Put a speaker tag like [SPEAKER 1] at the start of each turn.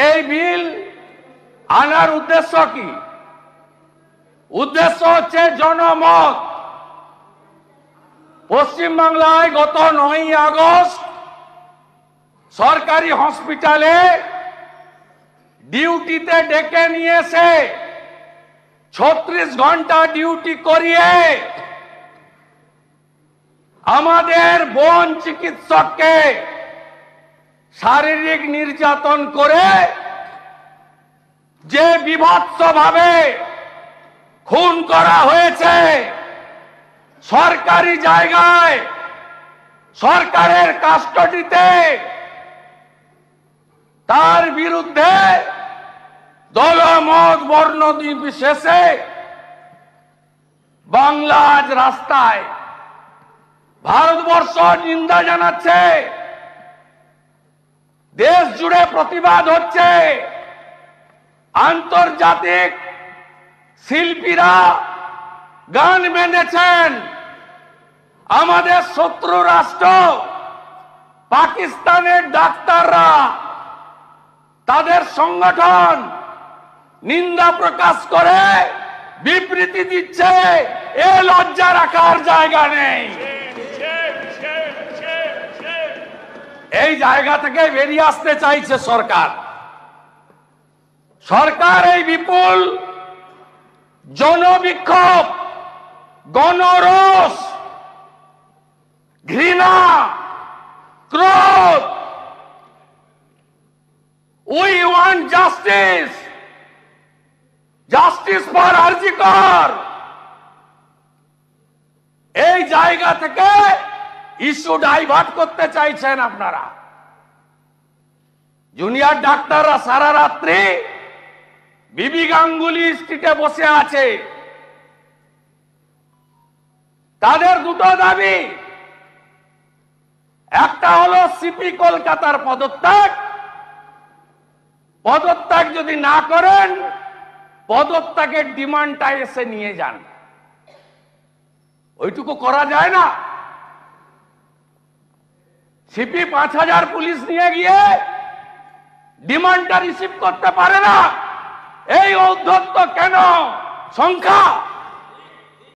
[SPEAKER 1] এই বিল আনার উদ্দেশ্য কি? উদ্দেশ্য হচ্ছে জনমত। পশ্চিমবাংলায় গত 9ই আগস্ট সরকারি হসপিটালে ডিউটিতে ডেকে নিয়ে এসে 36 ঘন্টা ডিউটি করিয়ে আমাদের বোন চিকিৎসককে শারীরিক নির্যাতন করে যে বিভৎসভাবে খুন করা হয়েছে সরকারি জায়গায়, সরকারের কাস্টডিতে, তার বিরুদ্ধে দলমত বর্ণ নির্বিশেষে বাংলা আজ রাস্তায়, ভারতবর্ষ নিন্দা জানাচ্ছে, দেশ জুড়ে প্রতিবাদ হচ্ছে। আন্তর্জাতিক শিল্পীরা গান বেঁধেছেন। আমাদের শত্রু রাষ্ট্র পাকিস্তানের ডাক্তাররা, তাদের সংগঠন নিন্দা প্রকাশ করে বিবৃতি দিচ্ছে। এ লজ্জা রাখার জায়গা নেই। এই জায়গা থেকে বেরিয়ে আসতে চাইছে সরকার। সরকার এই বিপুল জনবিক্ষোভ, গণরোষ, ঘৃণা, ক্রোধ, we want justice, justice for RG Kar, এই জায়গা থেকে ইস্যু ডাইভার্ট করতে চাইছেন আপনারা। জুনিয়র ডাক্তাররা সারা রাত্রি বিবি গাঙ্গুলি স্ট্রিটে বসে আছে। তাদের দুটো দাবি, একটা হলো সিপি কলকাতার পদত্যাগ। পদত্যাগ যদি না করেন, পদত্যাগের ডিমান্ডটা এসে নিয়ে যান। ওইটুকু করা যায় না। সিপি 5000 পুলিশ নিয়ে গিয়ে ডিমান্ডটা রিসিভ করতে পারে না। এই ঔদ্ধত্য কেন? সংখ্যা